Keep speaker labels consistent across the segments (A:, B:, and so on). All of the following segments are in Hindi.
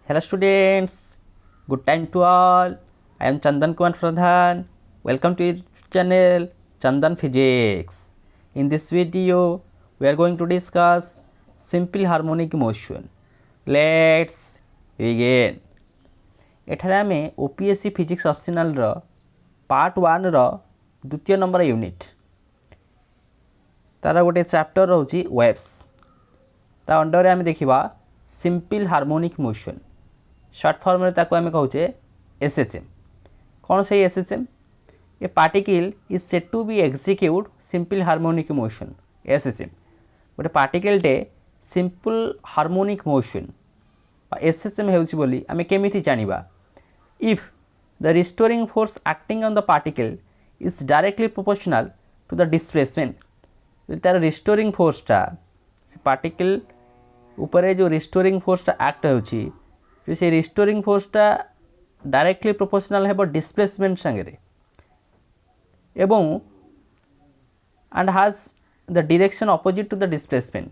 A: Hello students, good time to all. I am Chandan Kumar Pradhan. Welcome to your channel Chandan Physics. In this video, we are going to discuss simple harmonic motion. Let's begin. एठारे आमे ओपीएससी फिजिक्स ऑप्शनल रो पार्ट 1 रो द्वितीय नंबर यूनिट तार गोटे चैप्टर रोची वेव्स ता अंडर आमे देखिबा simple harmonic motion short form रे ताको आमे कहउचे एसएचएम कौन से SHM a particle is said to be execute simple harmonic motion SHM गोटे पार्टिकल टे सिंपल हार्मोनिक मोशन एसएचएम हेउची बोली आमे केमिति जानिबा if the restoring force acting on the particle is directly proportional to the displacement तार restoring force टा पार्टिकल ऊपर जो restoring force टा act होची से restoring force टा directly proportional है displacement संगे एवं and has the direction opposite to the displacement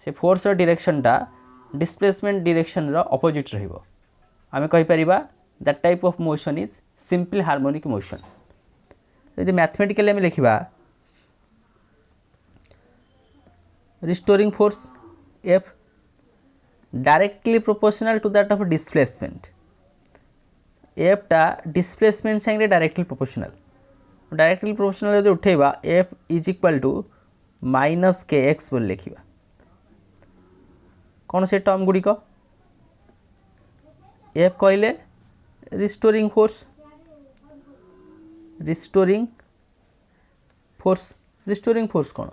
A: से force रा direction टा displacement direction रा opposite रहिबो आमे कहि परिबा that type of motion is simple harmonic motion यदि मैथमेटिकली आमे लिखिबा restoring force F directly proportional to that of displacement F टा displacement संगे directly proportional यदि उठेबा F is equal to minus kx बोल लिखिबा कौन से टर्म गुडी को F कहले रिस्टोरिंग फोर्स कौन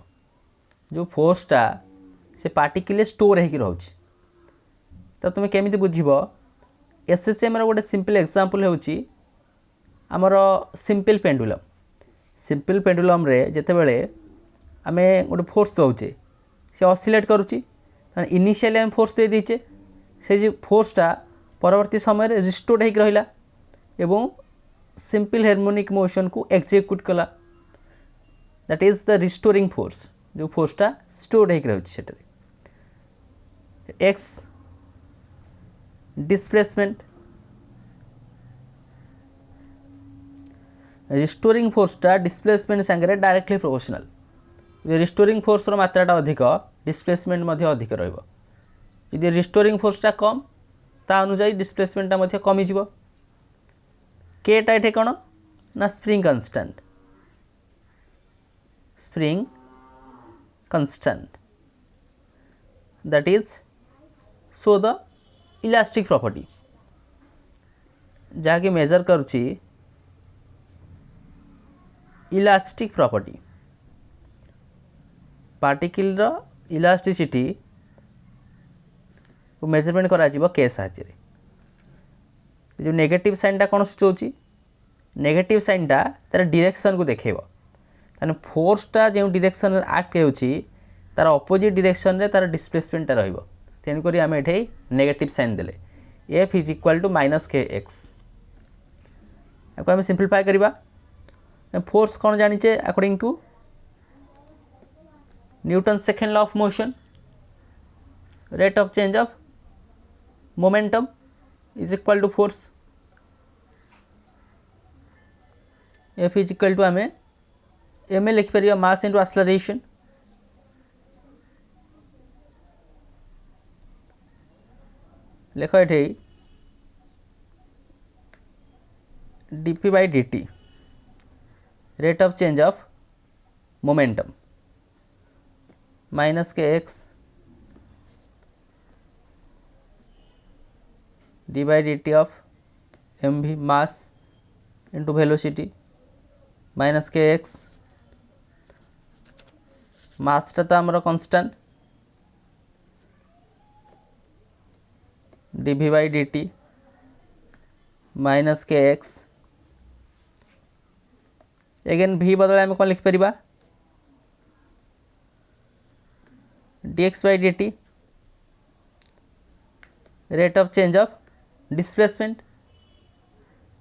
A: जो फोर्सटा से पार्टिकल स्टोर होकर रोचे तो तुम केमी बुझब एसएचएम रो गोटे सिंपल एग्जांपल होची आमर सिंपल पेंडुलम रे जेतेबेले आमे गोटे फोर्स दौचे से ऑसिलेट करुची इनिशियली आम फोर्स दे दीचे से जो फोर्सटा परवर्ती समय रिस्टोर्ड होकर रहा एवं सिंपल हार्मोनिक मोशन को एक्जिक्यूट कला that is the restoring force जो फोर्सटा स्टोर्ड होकर रही एक्स डिस्प्लेसमेंट रिस्टोरिंग फोर्सटा डिस्प्लेसमेंट संगे डायरेक्टली प्रोपोर्शनल रिस्टोरिंग फोर्स मात्राटा अधिक डिस्प्लेसमेंट अधिक रही रिस्टोरिंग फोर्सटा कम ता अनुसार डिस्प्लेसमेंट कमी केटा ये कौन ना spring constant that is so the elastic property जहाँकि मेजर करुच्ची इलास्टिक प्रॉपर्टी पार्टिकल रो इलास्टिसिटी मेजरमेंट करा के साहाय्य जो नेगेटिव साइनटा कौन सूचाऊँ नेगेटिव साइनटा तार डायरेक्शन को देखेब ताने फोर्सटा जो डायरेक्शन एक्ट होची तार अपोजिट डायरेक्शन रे तार डिस्प्लेसमेंटटा रहिबो तेणुक आम ये नेगेटिव साइन देले f is equal to minus k x आपको आम सिंप्लीफाई करवा फोर्स कौन जानिचे according to Newton second law of motion rate of change of momentum is equal to force f is equal to आम एम ए लिखिपर मास इंटू एक्सेलरेशन लेख ये dp by dt rate of change of momentum minus k x d by d t of m v mass into velocity minus k x मासटा तो आमर constant d v by d t minus k x again v बदले आम कौन लिखिपर d x by d t rate of change of displacement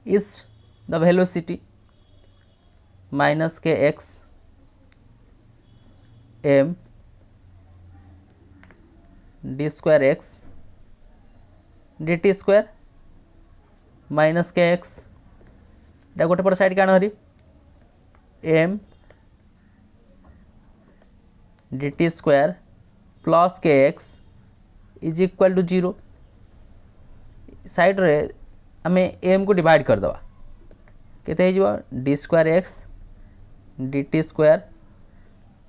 A: is the velocity minus kx m d square x dt square minus k x गोटे पट साइड काण हरी m dt square plus k x is equal to 0 side रे आम m को डिवाइड करदे केते हो d square x dt square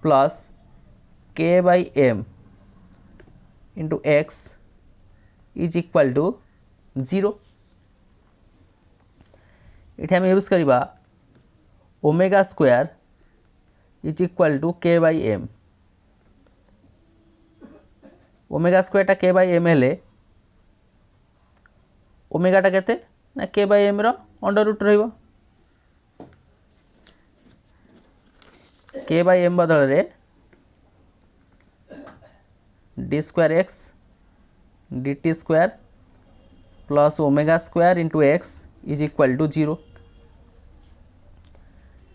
A: plus k by m into x is equal to 0 ये आम यूज करवा omega square is equal to k by m omega स्क्वायरटा के बाई एम हेले ओमेगाटा केते ना के बाई एम रो अंडर रूट रहिबो के बाई एम बदल रे d square x d t square plus omega square into x is equal to 0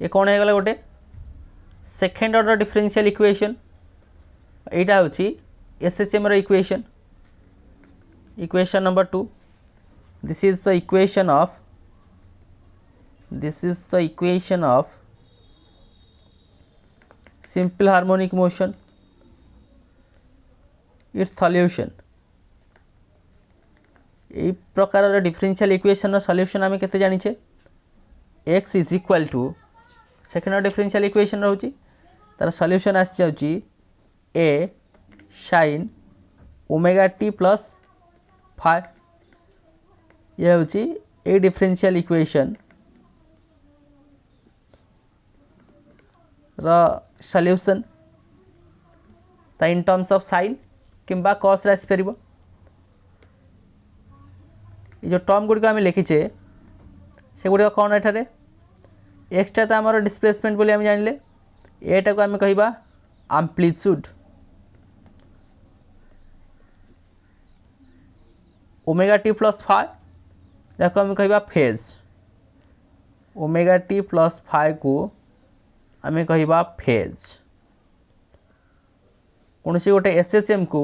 A: ये कौन है गला गोटे सेकेंड ऑर्डर डिफरेंशियल इक्वेशन एटा होची एसएचएम रो equation equation number 2 this is the equation of simple harmonic motion its solution यही प्रकार डिफरेंशियल इक्वेशन सॉल्यूशन आम केते जानिछे x is equal to second differential equation रोची तार सॉल्यूशन आसी जाउची a sin omega t plus phi ये होची ए डिफरेंशियल इक्वेशन सॉल्यूशन ता इन टर्म्स ऑफ साइन किंबा कॉस आसी पार ये जो टर्म गुड़िक आम लिखीचे से गुड़िक कौन एठारे एक्सटा तो आमर डिस्प्लेसमेंट बोली आम जानिले एटा को आम कहबा amplitude omega t plus phi जाको आम कहबा phase omega t plus phi को आम कहबा फेज कौन सी गोटे एसएचएम को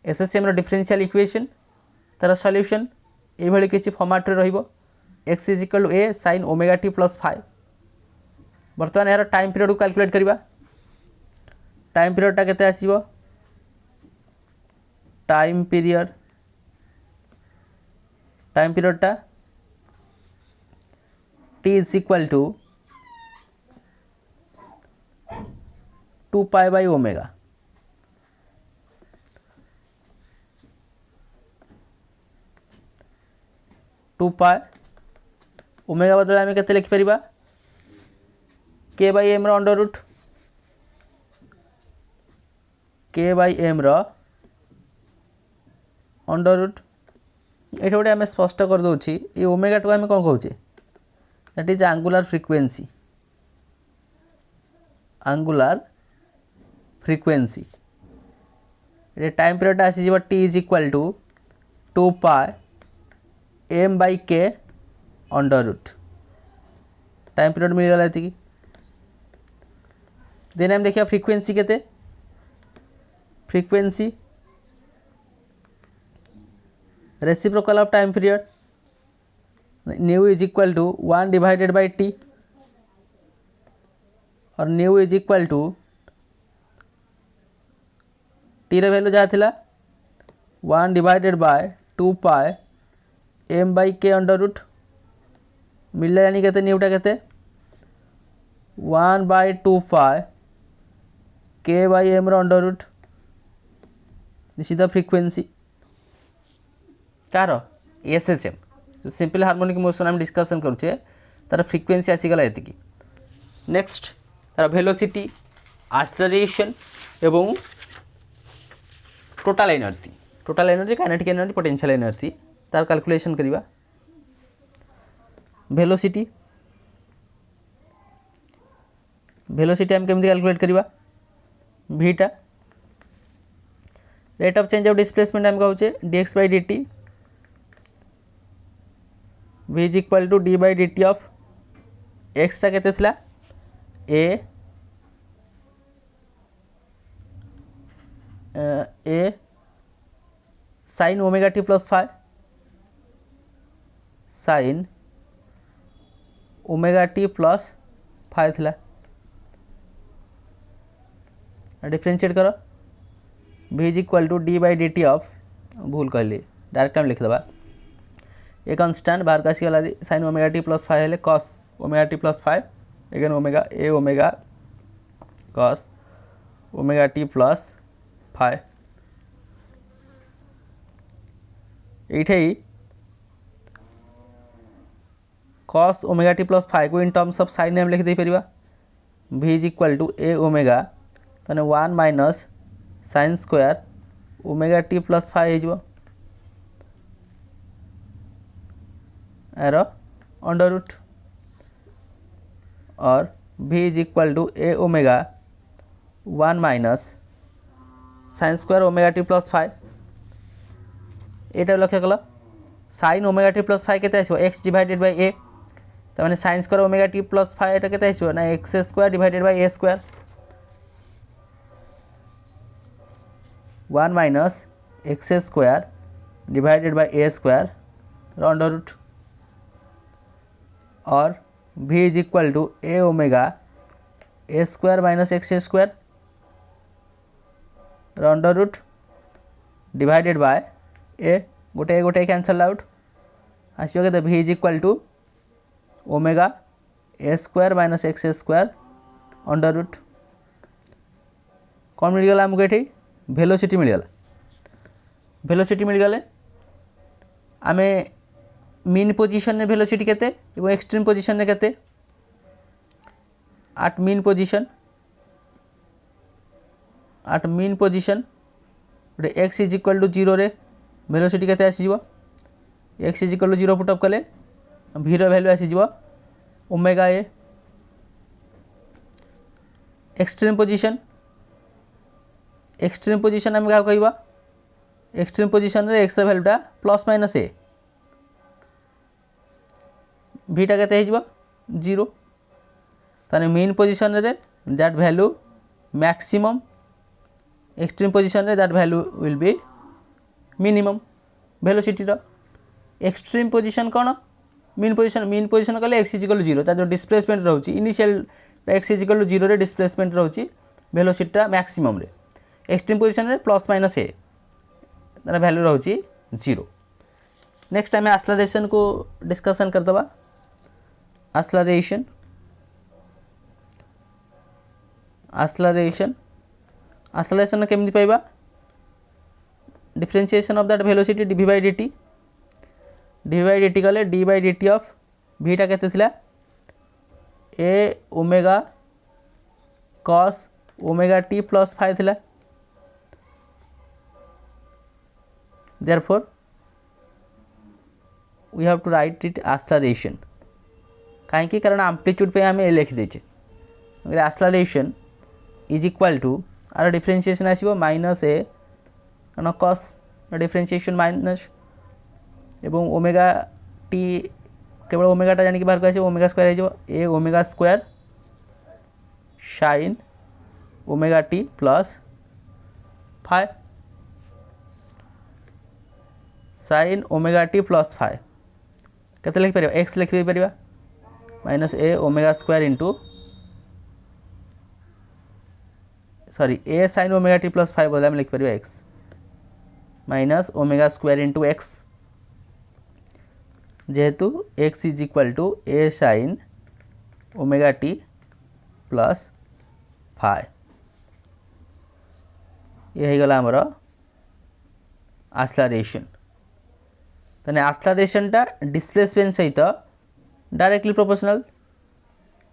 A: एसएचएम रो डिफरेंशियल इक्वेशन तार सॉल्यूशन ये भली किसी फॉर्मेट रे रहिबो x is equal to a sin omega t plus phi बर्तमान यार टाइम पीरियड को कैलकुलेट करबा टाइम पीरियडटा केते आसीबो टाइम पीरियडटा t is equal to 2 pi by omega to pi omega बदल आम के लिखिपर के बाई एम अंडर रूट के बाई एम अंडर रूट ये गोटे आम स्पष्ट कर दूची ये ओमेगा टू आम कौन कहे दैट इज एंगुलर फ्रिक्वेंसी ये टाइम पीरियड आसीज t is equal to 2 pi m by k under root time period मिलगला ये देन आम देखिए फ्रिक्वेंसी केते frequency reciprocal of time period nu is equal to 1 divided by t और nu is equal to t रे वैल्यू जहाँ थिला 1 divided by 2 pi m by k under root मिलला यानी केते न्यूटा केते 1 bye 2 pi k by m रो under root this is the frequency कार एसएचएम सिंपल हार्मोनिक मोशन आम डिस्कसन करुचे तार फ्रिक्वेंसी आसीगला एतिकी नेक्स्ट तार वेलोसिटी एक्सेलरेशन एवं total energy kinetic energy potential energy तार कैलकुलेशन करिबा वेलोसिटी आम केमती कैलकुलेट करिबा भीटा rate of change of displacement आम कहूचे dx by dt v is equal to d by dt of x टा केते थिला a sine omega t plus phi sine omega t plus phi थिला डिफरेंशिएट कर v is equal to d by d t of भूल कहली डायरेक्ट आम लिखिदेबा ए कन्स्टाट बाहर का आसीगला sine omega t plus phi हेले cos omega t plus phi again omega a omega cos omega t plus five ये cos omega t plus phi को इन टर्म्स ऑफ साइन नेम लिख दे परिबा v is equal to a omega तने 1 minus sine square omega t plus five हो एरो अंडर रूट और v is equal to a omega 1 minus sine square omega t plus five ये लक्ष्य कल sine omega t plus five के एक्स डिवाइडेड बाय ए तो sine square omega t plus five ये के ना x square divided by a square 1 minus x square divided by a square under root और v is equal to a omega a square minus x square under root divided by a गोटे गोटे कैंसल आउट आसो के v is equal to omega a square minus x square under root कौन मिलगला आमको ये वेलोसिटी मिलगला वेलोसिटी मिलगले आम मीन पोजिशन में वेलोसिटी केते एवं एक्सट्रीम पोजिशन में केते एट मीन पोजिशन गोटे एक्स इज इक्वल टू 0 रे वेलोसिटी केते आसीजिवो x is equal to 0 put up कले v रो वैल्यू आसीजिवो ओमेगा ए एक्सट्रीम पोजिशन आम क्या कहवा एक्सट्रीम पोजिशन रे एक्स रो वैल्यूटा प्लस माइनस ए भीटा के 0 ताने मीन पोजिशन रे that value maximum extreme position रे that value will be minimum velocity रो एक्सट्रीम पोजिशन कौन मीन पोजिशन कले एक्स इजिकल 0 जो डिस्प्लेसमेंट रोची इनिशियल एक्स इजिकल 0 रे डिस्प्लेसमेंट रोची वेलोसिटी मैक्सिमम रे एक्सट्रीम पोजिशन रे प्लस माइनस ए तार वैल्यू रोची 0। नेक्स्ट आम एक्सेलरेशन को डिस्कसन करदबा एक्सेलरेशन केमती पाइबा differentiation of that velocity d by d t कले d by d t of भीटा केते थिला a omega cos omega t plus phi थिला therefore we have to write it acceleration कहीं कारण एम्पलीट्यूड पे आम ए लिखी देचे एक्सेलरेशन इज इक्वल टू आर डिफरेंशिएशन आसीबो माइनस ए कारण कॉस डिफरेंशिएशन माइनस एवं ओमेगा टी केवल ओमेगाटा जानिक बाहर को आसीबो ओमेगा स्क्वायर हो a omega square sine omega t plus phi sine omega t plus phi केते लिखि परिबा एक्स लिखि परिबा minus a omega square into sorry a sine omega t plus phi बोले लिख पार x minus omega square into x जेहेतु x is equal to a sine omega t plus five ये गला आमर एक्सेलरेशन तने एक्सेलरेशनटा डिस्प्लेसमेंट सहित directly proportional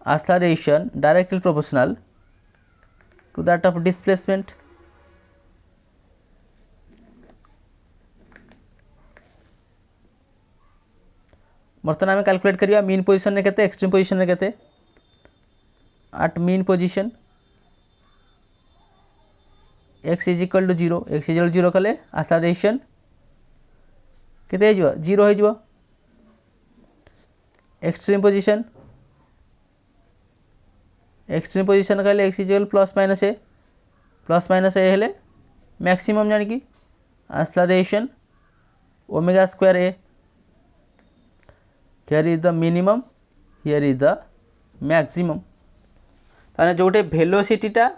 A: acceleration directly proportional to that of displacement बर्तमान आम कैलकुलेट करिया मीन पोजिशन में केते एक्सट्रीम पोजिशन में केते at mean position x is equal to 0 x is equal 0 कले एक्सेलरेशन केते हो 0 हो एक्सट्रीम पोजिशन कहले x equal plus minus a हेले मैक्सिमम जानिकी acceleration omega square a. Here is the minimum, here is the maximum. ताने जोटे वेलोसिटी टा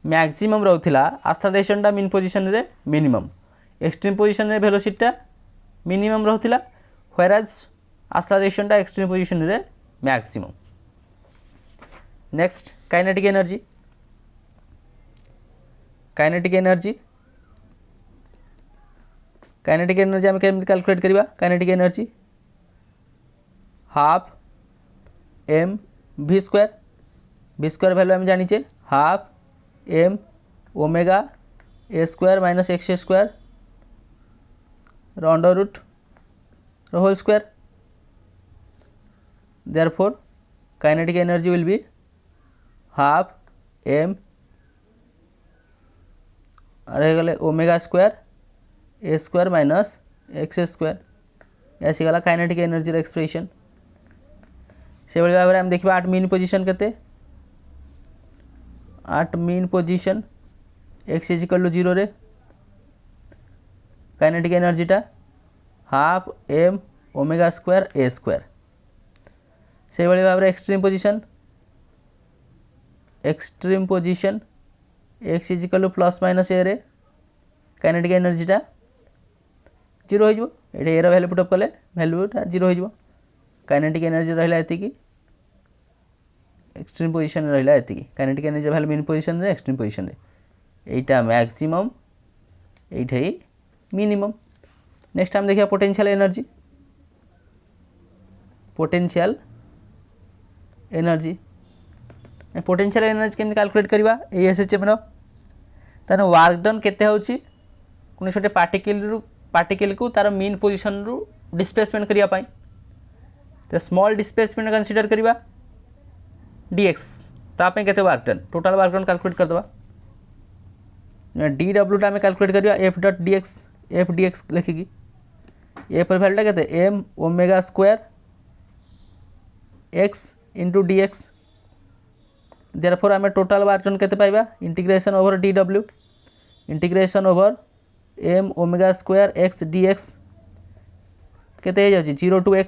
A: मैक्सिमम रहउथिला एक्सेलरेशन टा मीन पोजीशन रे मिनिमम, एक्सट्रीम पोजीशन रे वेलोसिटी टा मिनिमम रहउथिला, व्हेयरएज एक्सेलरेशन टा एक्सट्रीम पोजीशन रे maximum. Next kinetic energy. Kinetic energy kinetic energy आम केमती कैलकुलेट करवा. Kinetic energy half m v square. V square value आम जानीचे half m omega a square minus x square under root whole square. Therefore kinetic energy will be half M रहीगले omega square a square minus x square. ऐसी गला काइनेटिक एनर्जी एक्सप्रेशन. से भाई भाव में आम देखा आट मीन पोजीशन केते at mean position x is equal to 0 रे काइनेटिक एनर्जीटा half m omega square a square. से भाई भाव में extreme position x is equal to plus minus a रे काइनेटिक एनर्जीटा 0 हो. ये एर भैल्यू पुटअप कले भैल्यूटा 0 हो. काइनेटिक एनर्जी रहा ये एक्सट्रीम पोजीशन रहा ये kinetic energy value mean position रे एक्सट्रीम पोजीशन रे एटा मैक्सिमम एटा ही मिनिमम. नेक्स्ट हम देखिए potential energy. Potential energy potential energy केमती कैलकुलेट करवा. ए एसएचएम रो तार वर्क डन केते होची कोन छोटे पार्टिकल को तार मीन पोजीशन रु डिस्प्लेसमेंट करिया पाई. तो स्मॉल डिस्प्लेसमेंट कंसीडर करवा dx तापे केते work done total work done calculate कर दबा. dw टा में कैलकुलेट करवा f dot dx f dx लिखिकी ए पर वैल्यू केते m omega square x into dx. Therefore आम टोटल वर्क डन केते पाइबा integration over dw integration over m omega square x dx केते हो जाउची 0 टू x.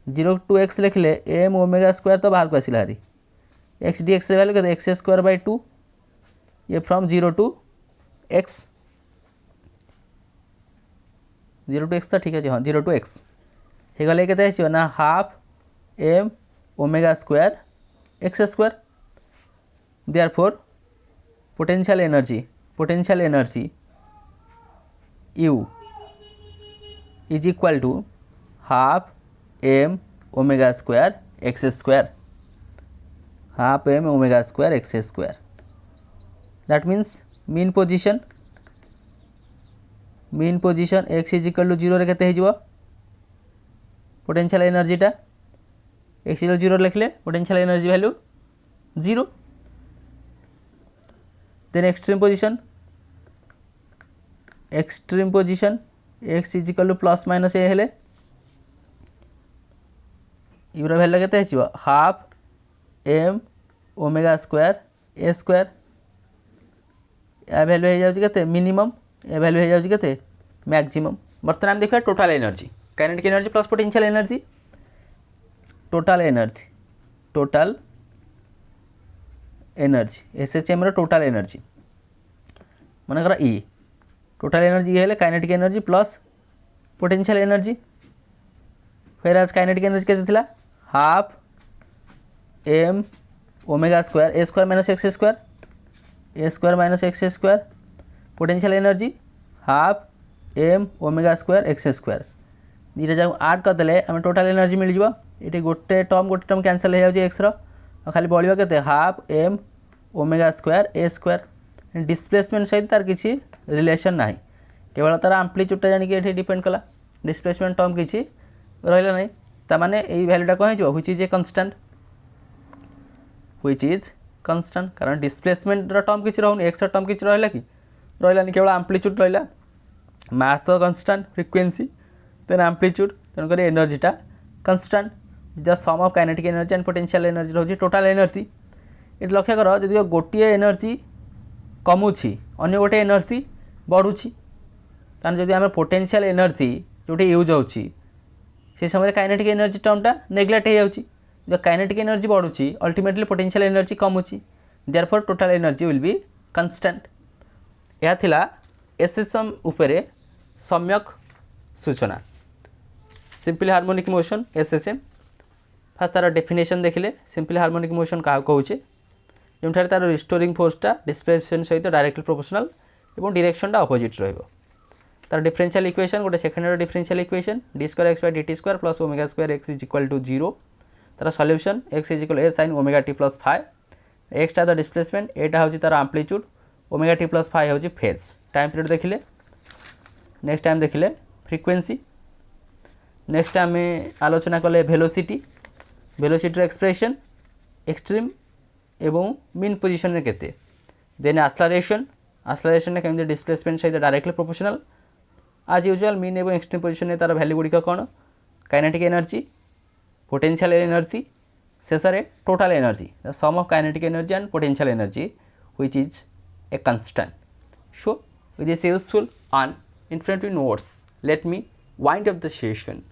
A: 0 टू x लिखले m ओमेगा स्क्वायर तो बाहर को आसिला हरी x dx वैल्यू केते x स्क्वायर बाय 2 ये from 0 to x. 0 to x तो ठीक है हाँ 0 टू x हे गले केते आछियो ना half m omega square x स्क्वायर. Therefore potential energy U is equal to half m omega square x square. Half m omega square x square. That means mean position x is equal to 0 रे केते हो पोटेंशियल एनर्जीटा एक्स इक्वल 0 लिखले potential energy value 0. Then extreme position x is equal to plus minus a हेले यूर वैल्यू केते हो half m omega square a square. या वैल्यू हो जाउची केते मिनिमम ए वैल्यू हो जाउची केते मैक्सिमम. बर्तमान देखा total energy kinetic energy plus potential energy. Total energy SHM रो टोटल एनर्जी मनकर ई टोटल एनर्जी है kinetic energy plus potential energy. Whereas kinetic energy केते थिला half m omega square a square minus x square. Potential energy half m omega square x square. दुटा जाक आड करदे आम टोटल एनर्जी मिल जाव. ये गोटे टर्म कैंसल हो जाए एक्स खाली बढ़िया केते half m omega square a square. Displacement सहित तार किसी रिलेशन ना केवल तार आम्प्लीट्यूडटा जानिक डिपेंड कला. डिस्प्लेसमेंट टर्म किसी रहा ना ताने यही भैल्यूटा कौन हो व्हिच इज ए कन्स्टांट कारण डिस्प्लेसमेंट टर्म किसी रहूनी एक्स टर्म किसी रहा कि रहा केवल आम्प्लीट्यूड रहा मास तो कन्स्टांट फ्रिक्वेंसी देन आम्प्लीट्यूड तेणुक एनर्जीटा constant the sum of kinetic energy and potential energy रोज टोटल एनर्जी. ये लक्ष्य कर जदि गोटे एनर्जी कमुची अन्य गोटे एनर्जी बढ़ुची ताने जदि आम पोटेंशियल एनर्जी जोटी यूज होची से समय काइनेटिक एनर्जी टर्मटा नेग्लेक्ट हो जाउची जो काइनेटिक एनर्जी बढ़ुची अल्टीमेटली पोटेंशियल एनर्जी कमुची therefore total energy will be constant. यह थिला एसएसएम उपरे सम्यक सूचना simple harmonic motion SHM. First तार डेफिनेशन देखिले सिंपल हार्मोनिक मोशन क्या कहूचे जो तार रिस्टोरिंग फोर्सटा डिस्प्लेसमेंट सहित डायरेक्टली प्रोपोर्शनल और डायरेक्शनटा अपोजिट रहिबो। तार डिफरेंशियल इक्वेशन गोटे second order differential equation d square x by d square plus omega square x is equal to 0। तार solution x is equal a sin omega t plus phi एक्सटा द डिस्प्लेसमेंट एटा होची तार amplitude omega t plus phi होची फेज। टाइम पीरियड देखिले नेक्स्ट टाइम देखिले फ्रिक्वेंसी। नेक्स्ट आम आलोचना कले वेलोसिटी वेलोसिटी एक्सप्रेशन एक्सट्रीम एवं मीन पोजिशन में केते देन एक्सेलरेशन एक्सेलरेशन केमती डिस्प्लेसमेंट सहित डायरेक्टली प्रोपोर्शनल आज यूजुअल मीन एवं एक्सट्रीम पोजिशन में तार वैल्यू गुड़िक कौन काइनेटिक एनर्जी पोटेंशियल एनर्जी शेष में total energy the sum of kinetic energy and potential energy which is a constant. So with this useful and informative notes, let me wind up the session.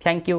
A: Thank you.